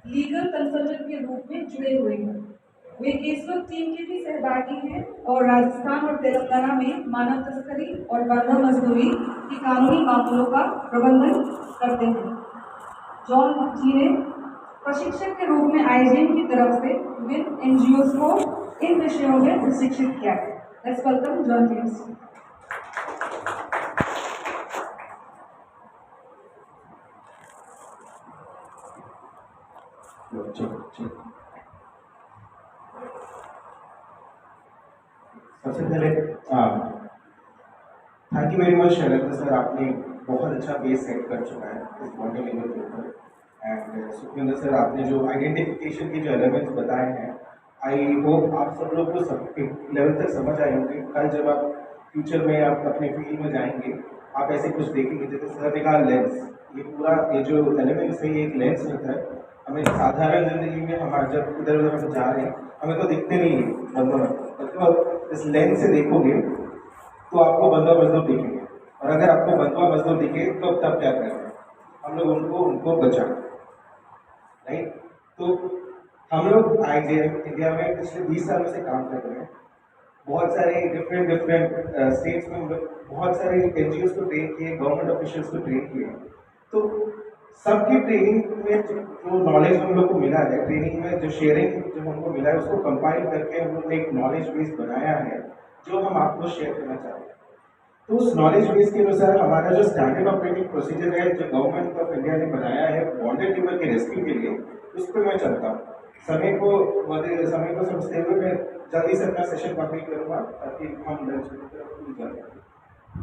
Legal consultant के रूप में जुड़े हुए हैं। वे केसवक टीम के भी सहभागी हैं और राजस्थान और तेलंगाना में मानव तस्करी और बंधक मजदूरी की कानूनी मामलों का प्रबंधन करते हैं। जॉन जी ने प्रशिक्षक के रूप में आईजीएम की तरफ से विभिन्न एनजीओ को इन विषयों में प्रशिक्षित किया है। Let's welcome John James. सबसे पहले thank you very much Shailendra sir, आपने बहुत अच्छा बेस सेट कर चुका है इस मॉडल लेवल के ऊपर। एंड सुखविंदर सर, आपने जो आइडेंटिफिकेशन के जो एलिमेंट्स बताए हैं, आई होप आप सब लोग को सब एक लेवल तक समझ आए होंगे। कल जब आप फ्यूचर में आप अपने फील्ड में जाएंगे, आप ऐसे कुछ देखेंगे जैसे सर ने कहा लेंस, ये पूरा ये जो एलिमेंट्स है ये एक लेंस होता है। हमें साधारण जिंदगी में हमारे जब इधर उधर हम जा रहे हैं हमें तो दिखते नहीं है बंदर, तो इस लेंस से देखोगे तो आपको बंदा मजदूर दिखेंगे, और अगर आपको बंदा मजदूर दिखे तो तब क्या करेंगे हम लोग, उनको बचाएं, राइट। तो हम लोग आईजीएम इंडिया में पिछले 20 सालों से काम कर रहे हैं। बहुत सारे डिफरेंट स्टेट्स में हम लोग बहुत सारे एनजीओ को ट्रेन किए, गवर्नमेंट ऑफिशियल्स को ट्रेन किए। तो सबकी ट्रेनिंग में जो नॉलेज हम लोग को मिला है, ट्रेनिंग में जो शेयरिंग जो हमको मिला है, उसको कंपाइल करके हम लोग ने एक नॉलेज बेस बनाया है जो हम आपको शेयर करना चाहते हैं। तो उस नॉलेज बेस के अनुसार हमारा जो स्टैंडर्ड ऑपरेटिंग प्रोसीजर है जो गवर्नमेंट ऑफ इंडिया ने बनाया है बॉन्डेड लीवर के रेस्क्यू के लिए, उस पर मैं चलता हूँ। समय को समझते हुए मैं जल्दी से अपना सेशन कंप्लीट करूंगा ताकि हम लंच की तरफ भूल जाए।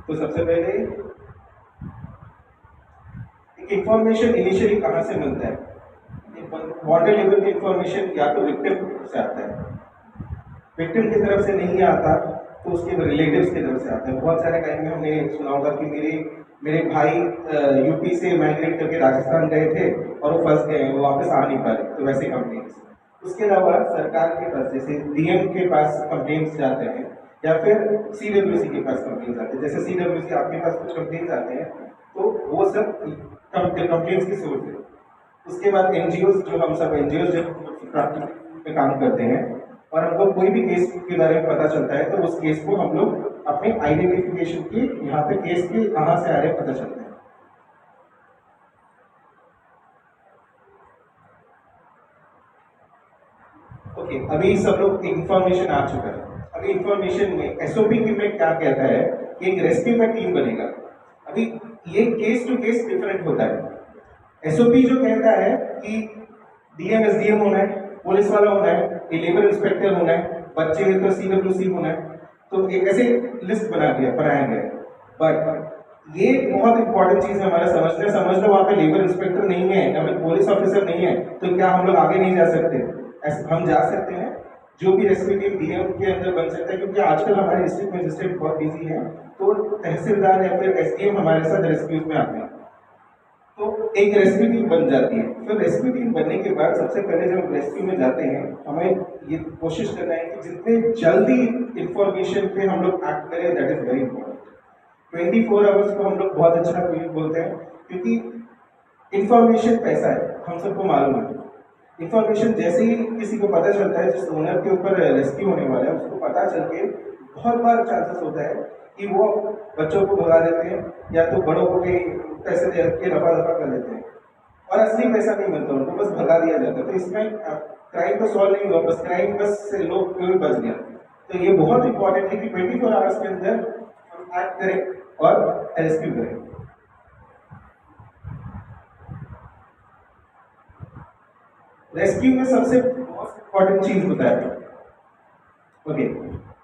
तो सबसे पहले एक इंफॉर्मेशन इनिशियली कहाँ से मिलता है? बॉन्डेड लीवर की इंफॉर्मेशन या तो विक्टिम से आता है, विक्टिम की तरफ से नहीं आता तो उसके रिलेटिव्स की तरफ से आता है। बहुत सारे टाइम में हमने सुना होगा कि मेरे भाई यूपी से माइग्रेट करके राजस्थान गए थे और वो फंस गए, वो वापस आ नहीं पा रहे, तो वैसे कंप्लेंट्स। उसके अलावा सरकार के पास जैसे डीएम के पास कंप्लेंट्स जाते हैं या फिर सीडब्ल्यूसी के पास कंप्लेंट्स आते हैं। जैसे सीडब्ल्यूसी आपके पास कुछ कंप्लेंट्स आते हैं तो वो सब कंप्लेंट्स की सोर्स है। उसके बाद एनजीओ, जो हम सब एनजीओ जो प्रैक्टिकल में काम करते हैं और हमको कोई भी केस के बारे में पता चलता है तो उस केस को हम लोग अपने आइडेंटिफिकेशन की यहाँ पे केस के कहाँ से आ रहे पता चलता है। ओके, अभी सब लोग इंफॉर्मेशन आ चुका है। अभी इंफॉर्मेशन में एसओपी में क्या कहता है कि एक रेस्क्यू का टीम बनेगा। अभी ये केस टू केस डिफरेंट होता है। एसओपी जो कहता है कि डीएम एसडीएम होना है, पुलिस वाला होना है, लेबर इंस्पेक्टर होना है, बच्चे हैं तो सीडब्ल्यूसी होना है, तो एक ऐसे लिस्ट बनाया गया। बट ये बहुत इंपॉर्टेंट चीज है हमारा समझ लो वहां पे लेबर इंस्पेक्टर नहीं है या फिर पुलिस ऑफिसर नहीं है तो क्या हम लोग आगे नहीं जा सकते? हम जा सकते हैं। जो भी रेस्क्यू टीम डीएम के अंदर बन सकता है, क्योंकि आजकल हमारे डिस्ट्रिक्ट मजिस्ट्रेट बहुत बिजी है, तो तहसीलदार या फिर एसडीएम हमारे साथ रेस्क्यूज में आते हैं, तो एक रेस्क्यू टीम बन जाती है। फिर रेस्क्यू टीम बनने के बाद सबसे पहले जब रेस्क्यू में जाते हैं हमें ये कोशिश करना है कि जितने जल्दी इंफॉर्मेशन पे हम लोग एक्ट करें, that is very important. 24 hours को हम लोग बहुत अच्छा बोलते हैं क्योंकि इंफॉर्मेशन पैसा है, हम सबको मालूम है। इंफॉर्मेशन जैसे ही किसी को पता चलता है, जिस ओनर के ऊपर रेस्क्यू होने वाला है उसको पता चल के बहुत बार चांसेस होता है कि वो बच्चों को भगा देते हैं या तो बड़ों को भी पैसे दे के रफा दफा कर देते हैं और असली पैसा नहीं मिलता, उनको बस भगा दिया जाता है। तो इसमें क्राइम तो सॉल्व नहीं हुआ, बस क्राइम बस से लोग क्यों बच गया। तो ये बहुत इंपॉर्टेंट है कि 24 आवर्स के अंदर हम एक्ट करें और रेस्क्यू करें। रेस्क्यू में सबसे मोस्ट इंपॉर्टेंट चीज होता है, ओके,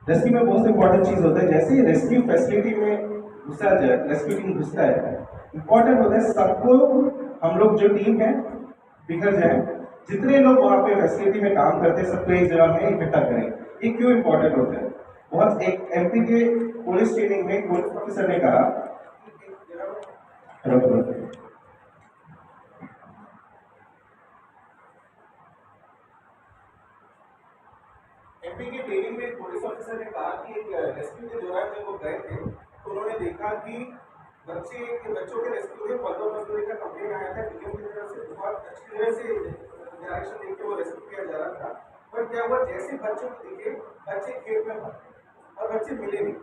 रेस्क्यू में मोस्ट इंपॉर्टेंट चीज होता है जैसे रेस्क्यू फैसिलिटी में घुसा जाए, रेस्क्यू टीम घुसता है, इंपॉर्टेंट होता है सबको, हम लोग जो टीम है बिखर जाए, जितने लोग वहां पे फैसिलिटी में काम करते हैं सबको एक जगह में इकट्ठा करें। ये क्यों इंपॉर्टेंट होता है? बहुत एक एमपी के पुलिस ट्रेनिंग में पुलिस ऑफिसर ने कहा, एमपी की ट्रेनिंग में पुलिस ऑफिसर ने कहा कि एक रेस्क्यू के दौरान जब वो गए थे तो उन्होंने देखा कि बच्चों के रेस्क्यू में बंदोबस्ती का कंप्लेन आया था डीएम की तरफ से, बहुत अच्छी तरह से क्या हुआ, जैसे बच्चों को दिखे बच्चे खेत में भागे और बच्चे मिले नहीं,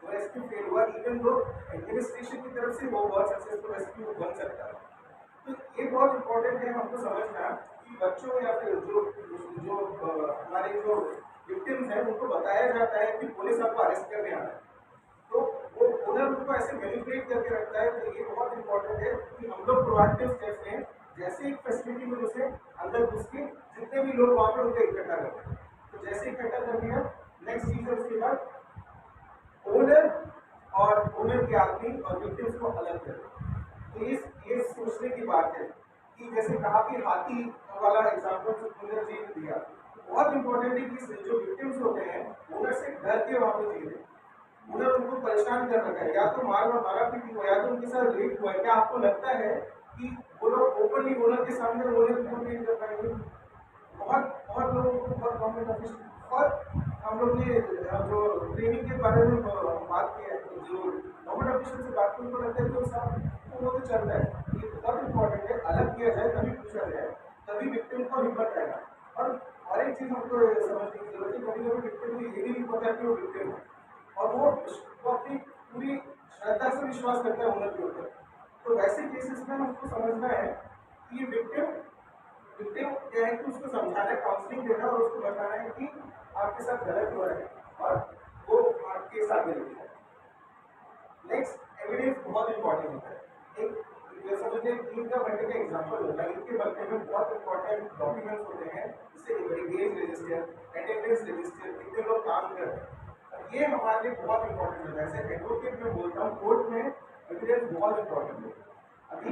तो रेस्क्यू फेल हुआ। इवन दो एडमिनिस्ट्रेशन की तरफ से वो बहुत सक्सेसफुल रेस्क्यू बन सकता है। तो ये बहुत इंपॉर्टेंट है हमको समझना कि बच्चों या फिर जो जो हमारे जो विक्टिम्स हैं उनको बताया जाता है कि पुलिस आपको अरेस्ट करने आ रहा है, तो वो ओनर उनको ऐसे मैनिपुलेट करके रखता है। तो ये बहुत इंपॉर्टेंट है कि हम लोग प्रोएक्टिव स्टेप्स लें, जैसे एक फैसिलिटी में उसे अंदर घुस के जितने भी लोग वहाँ पे उनको इकट्ठा करते हैं, तो जैसे इकट्ठा कर दिया, नेक्स्ट चीज है उसके बाद ओनर और ओनर के आदमी और विक्टिम्स को अलग करें। तो ये सोचने की बात है कि जैसे कहा कि हाथी वाला एग्जाम्पल सुंदर जी ने दिया, बहुत इंपॉर्टेंट है कि जो विक्टिम्स होते हैं ओनर से डर के वहाँ पे जी रहे, ओनर उनको परेशान कर रखा है, या तो मारा पीटी हुआ, या तो उनके साथ रेप हुआ है। क्या आपको लगता है कि वो लोग ओपनली ओनर के सामने ओनर को कंप्लेंट कर पाएंगे? बहुत बहुत लोगों को बहुत गवर्नमेंट ऑफिस और हम लोग ने जो ट्रेनिंग के बारे में बात की है, जो गवर्नमेंट ऑफिसर से बात की उनको लगता है कि तो वो तो चल रहा है। ये बहुत इंपॉर्टेंट है, अलग किया जाए तभी पूछा जाए, तभी विक्टिम को हिम्मत आएगा। और एक चीज हमको समझने की जरूरत है, कभी कभी विक्टिम को ये भी नहीं पता कि वो विक्टिम है और वो अपनी पूरी श्रद्धा से विश्वास करता है ओनर के ऊपर। तो वैसे केसेस में हमको समझना है कि ये विक्टिम क्या है कि उसको समझाना है, काउंसलिंग देना और उसको बताना है कि आपके साथ गलत हो रहा है और वो आपके साथ गलत है। नेक्स्ट, एविडेंस बहुत इंपॉर्टेंट होता है। एक समझिए 3 का घंटे का एग्जाम्पल होता है, इनके बारे में बहुत इंपॉर्टेंट डॉक्यूमेंट्स होते हैं, जैसे एंगेज रजिस्टर, अटेंडेंस रजिस्टर, कितने लोग काम कर रहे हैं, ये हमारे लिए बहुत इंपॉर्टेंट होता है। जैसे एडवोकेट में बोलता हूँ, कोर्ट में एविडेंस बहुत इंपॉर्टेंट है। अभी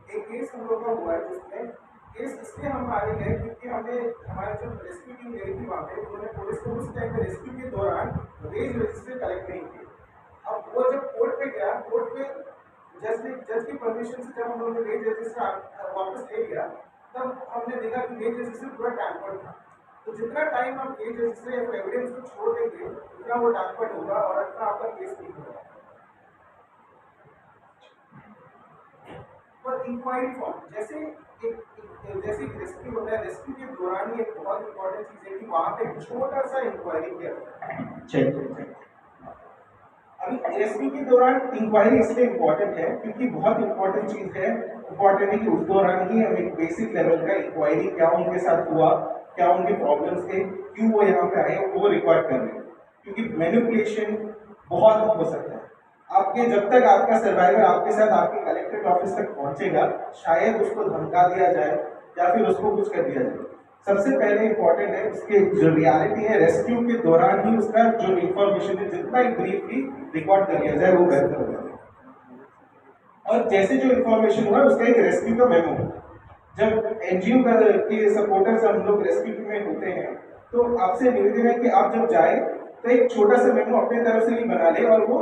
एक केस हम लोग का हुआ है जिसमें केस इसलिए हम आगे गए क्योंकि हमें हमारे जो रेस्क्यू टीम गई थी वहाँ पे, उन्होंने पुलिस को उस टाइम पे रेस्क्यू के दौरान वेज रजिस्टर कलेक्ट नहीं किए। अब वो जब कोर्ट पे गया, कोर्ट पे जज की परमिशन से जब हम लोगों ने वेज रजिस्टर वापस ले लिया, तब हमने देखा कि वेज रजिस्टर पूरा टैम्पर्ड था। तो जितना टाइम आप वेज रजिस्टर या फिर एविडेंस को छोड़ देंगे उतना वो टैम्पर्ड होगा और उतना आपका केस नहीं होगा। पर इंक्वायरी फॉर्म जैसे जैसे रेस्क्यू होता है, रेस्क्यू के दौरान ही एक बहुत इंपॉर्टेंट चीज है कि वहाँ पे छोटा सा इंक्वायरी किया जाता है। चलिए, अभी रेस्क्यू के दौरान इंक्वायरी इसलिए इंपॉर्टेंट है क्योंकि बहुत इंपॉर्टेंट चीज है, इंपॉर्टेंट है कि उस दौरान ही हम एक बेसिक लेवल का इंक्वायरी, क्या उनके साथ हुआ, क्या उनके प्रॉब्लम्स थे, क्यों वो यहाँ पे आए, वो रिकॉर्ड कर रहे हैं। क्योंकि मैनिपुलेशन बहुत हो सकता है। आपके जब तक आपका सर्वाइवर आपके साथ आपके कलेक्टेड ऑफिस तक पहुंचेगा, शायद उसको धमका दिया जाए या फिर उसको कुछ कर दिया जाए। सबसे पहले इंपॉर्टेंट है उसके जो रियलिटी है, रेस्क्यू के दौरान ही उसका जो इंफॉर्मेशन है जितना ही ब्रीफली रिकॉर्ड कर लिया जाए वो बेहतर होगा। और जैसे जो इंफॉर्मेशन हुआ उसका एक रेस्क्यू का मेमो, जब एनजीओ के सपोर्टर्स हम लोग रेस्क्यू में होते हैं तो आपसे निवेदन है कि आप जब जाए तो एक छोटा सा मेमो अपने तरफ से भी बना ले और वो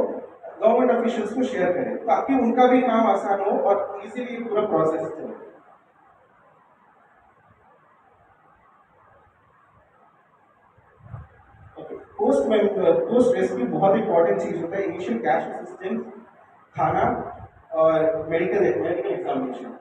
गवर्नमेंट ऑफिशियल्स को शेयर करें ताकि उनका भी काम आसान हो और इजीली पूरा प्रोसेस चले। पोस्ट रेस्क्यू बहुत इंपॉर्टेंट चीज होता है। इनिशियल कैश असिस्टेंस, खाना और मेडिकल एग्जामिनेशन,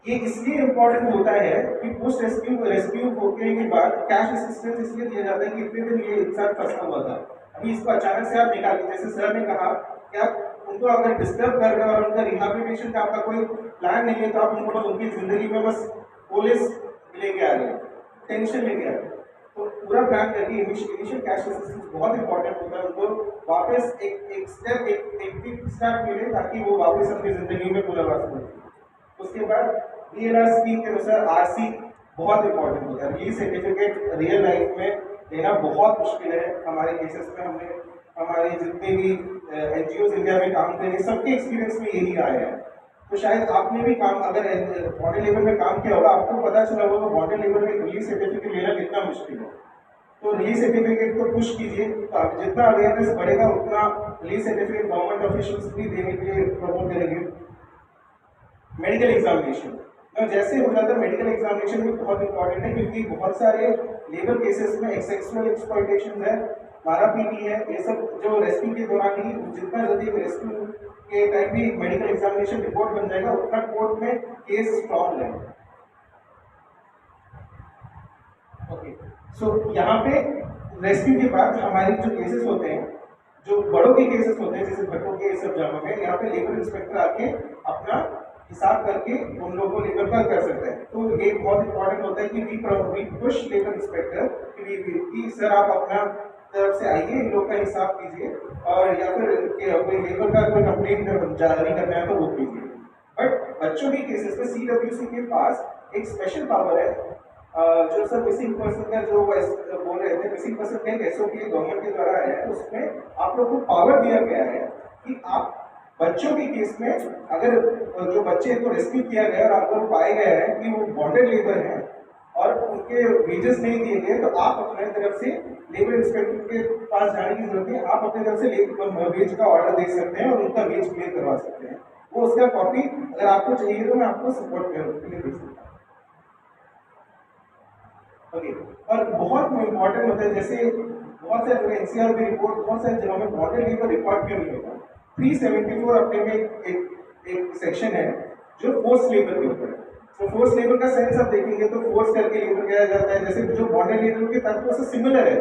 ये इसलिए इम्पोर्टेंट होता है कि पोस्ट रेस्क्यू होने के बाद कैश असिस्टेंस इसलिए दिया जाता है कि इतने दिन ये इंसान फंसा हुआ था, अभी इसको अचानक से आप निकाल, जैसे सर ने कहा कि आप उनको अगर डिस्टर्ब कर रहे हो और उनका रिहेबिलिटेशन का आपका कोई प्लान नहीं है तो आप उनको उनकी जिंदगी में बस पुलिस लेके आ रहे हैं, टेंशन लेके आ रहे हैं। तो पूरा प्लान करके इनिशियल कैश असिस्टेंस बहुत इंपॉर्टेंट होता है, उनको वापस एक स्टेप मिले ताकि वो वापस अपनी जिंदगी में पुनर्वास करें। उसके बाद डीएलआर स्कीम के अनुसार आरसी बहुत इंपॉर्टेंट होता है। रिलीज सर्टिफिकेट रियल लाइफ में देना बहुत मुश्किल है। हमारे केसेस में हमने हमारे जितने भी एनजीओ इंडिया में काम कर रहे हैं सबके एक्सपीरियंस में यही आया है। तो शायद आपने भी काम अगर बॉडी लेवल में काम किया होगा, आपको पता चला होगा बॉडी लेवल में रिलीज सर्टिफिकेट लेना कितना मुश्किल है। तो रिलीज सर्टिफिकेट को पुश कीजिए, तो जितना अवेयरनेस बढ़ेगा उतना रिलीज सर्टिफिकेट गवर्नमेंट ऑफिशियल्स भी देने के लिए प्रमोट करेंगे। मेडिकल एग्जामिनेशन जैसे हो जाता है, मेडिकल एग्जामिनेशन भी बहुत इंपॉर्टेंट है क्योंकि बहुत सारे लेबर केसेस में सेक्सुअल एक्सप्लॉयटेशन है, मारा पीटी है, ये सब जो रेस्क्यू के दौरान ही जितना जल्दी रेस्क्यू के टाइम भी मेडिकल एग्जामिनेशन रिपोर्ट बन जाएगा उतना कोर्ट में केस स्ट्रॉन्ग रहेगा। ओके, सो यहाँ पे रेस्क्यू के बाद हमारे जो केसेस होते हैं, जो बड़ों के केसेस होते हैं, जैसे भट्टों के सब जगह में, यहाँ पे लेबर इंस्पेक्टर आके अपना हिसाब करके उन लोगों को लेबर पर कर सकता है। तो ये बहुत इंपॉर्टेंट होता है कि वी पुश लेबर इंस्पेक्टर कि सर आप अपना तरफ से आइए, इन लोग का हिसाब कीजिए, और या फिर कोई लेबर का कोई कंप्लेंट जारी करना है तो वो कीजिए। बट बच्चों के केसेस में CWC के पास एक स्पेशल पावर है, जो सर मिसिंग पर्सन का जो बोल रहे थे, मिसिंग पर्सन का एक SOP गवर्नमेंट के द्वारा है, उसमें आप लोग को पावर दिया गया है कि आप बच्चों के केस में अगर जो बच्चे को रेस्क्यू किया गया और आप लोग पाए गए हैं कि वो बॉन्डेड लेबर हैं और उनके वेजेस नहीं दिए गए, तो आप अपने तरफ से लेबर इंस्पेक्टर के पास जाने की जरूरत है, आप अपनी तरफ से वेज का ऑर्डर दे सकते हैं और उनका वेज क्लियर करवा सकते हैं। वो उसका कॉपी अगर आपको चाहिए तो मैं आपको सपोर्ट के लिए दे सकता हूँ। ओके, और बहुत इंपॉर्टेंट होता है, जैसे बहुत सारे NCR की रिपोर्ट बहुत सारी जगहों में बॉन्डेड लेबर रिकॉर्ड क्यों नहीं होता। 374 अपने में एक सेक्शन है जो फोर्स लेबर के ऊपर है। तो फोर्स लेबर का सेंस आप देखेंगे तो फोर्स करके लेबर किया जाता है, जैसे जो बॉन्डेड लेबर के तत्व से सिमिलर है।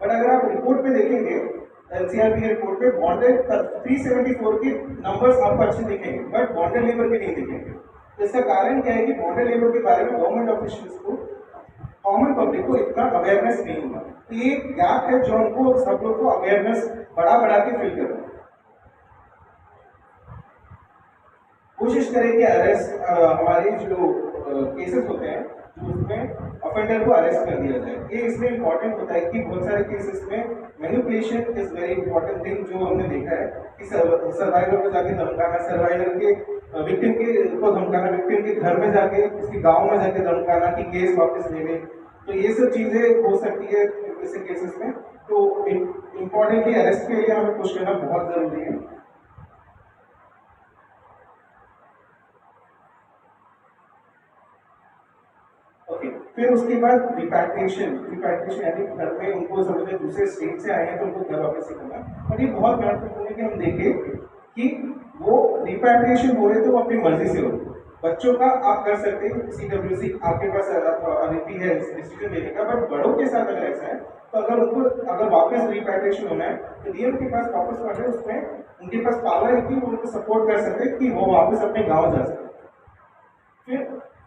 बट अगर आप रिपोर्ट पे देखेंगे, NCR की रिपोर्ट पे बॉन्डेड 374 के नंबर्स आपको अच्छे दिखेंगे, बट बॉन्डेड लेबर के नहीं दिखेंगे। तो इसका कारण क्या है कि बॉन्डेड लेबर के बारे में गवर्नमेंट ऑफिशियल्स को, कॉमन पब्लिक को इतना अवेयरनेस नहीं हुआ। तो ये गैप है जो हमको सब लोग को अवेयरनेस बढ़ा के फिल करना है। कोशिश करें कि अरेस्ट हमारे जो केसेस होते हैं तो उसमें ऑफेंडर को अरेस्ट कर दिया जाए। ये इसलिए इम्पोर्टेंट होता है कि बहुत सारे केसेस में manipulation is very important thing, जो हमने देखा है कि सर्वाइवर को जाके धमकाना, सर्वाइवर के विक्टिम को धमकाना, विक्टिम के घर में जाके, उसके गांव में जाके धमकाना कि केस वापस ले ले। तो ये सब चीजें हो सकती है ऐसे केसेस में। तो इम्पोर्टेंटली अरेस्ट के लिए हमें पुश करना बहुत जरूरी है। ओके, फिर उसके बाद रिपैट्रिएशन यानी घर में उनको समझे दूसरे स्टेट से आए हैं तो उनको घर वापस करना। और ये बहुत महत्वपूर्ण है कि हम देखें कि वो रिपैट्रिएशन हो रहे तो वो अपनी मर्जी से हो। बच्चों का आप कर सकते हैं, CWC आपके पास अथॉरिटी है डिसीजन लेने का, बट बड़ों के साथ अगर ऐसा है तो अगर वापस रिपैट्रिएशन होना है तो DM के पास वापस पड़े, उसमें उनके पास पावर है कि वो उनको सपोर्ट कर सकते हैं कि वो वापस अपने गाँव जा सकते। फिर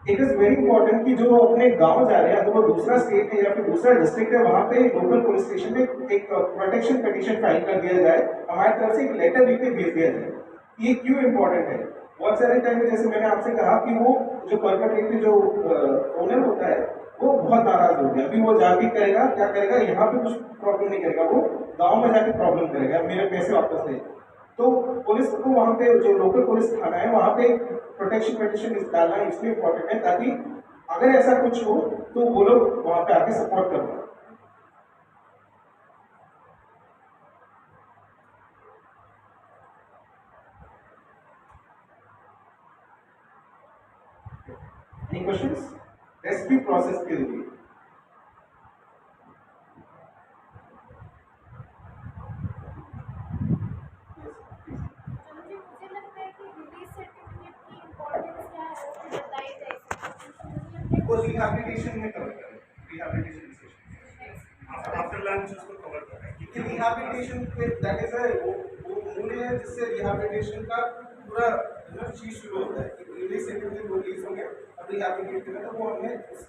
इट इज वेरी इंपॉर्टेंट कि जो अपने गांव जा रहे हैं, अगर वो दूसरा स्टेट है या फिर दूसरा डिस्ट्रिक्ट है, वहां पे लोकल पुलिस स्टेशन में एक प्रोटेक्शन पिटीशन फाइल कर दिया जाए, हमारी तरफ से एक लेटर लिख के भेज दिया जाए। ये क्यों इंपॉर्टेंट है? बहुत सारे टाइम में जैसे मैंने आपसे कहा कि वो जो परपेट्रेटर जो ओनर होता है वो बहुत नाराज हो गया, अभी वो जाके करेगा क्या करेगा, यहाँ पे कुछ प्रॉब्लम नहीं करेगा, वो गाँव में जाके प्रॉब्लम करेगा, मेरे पैसे वापस दे। तो पुलिस को वहां पे जो लोकल पुलिस थाना है वहां पे प्रोटेक्शन पिटीशन डालना इसलिए इम्पोर्टेंट है ताकि अगर ऐसा कुछ हो तो वो लोग वहां पे आके सपोर्ट कर पाए। एनी क्वेश्चंस रेस्क्यू प्रोसेस के लिए? वो रिहैबिलिटेशन में कवर करें, रिहैबिलिटेशन सेशन आफ्टर लंच उसको कवर करें, क्योंकि रिहैबिलिटेशन पे दैट इज वो मूल है जिससे रिहैबिलिटेशन का पूरा चीज शुरू होता है कि रिलीज से रिलीज हो गया, अब रिहैबिलिटेट करना, तो वो हमने उस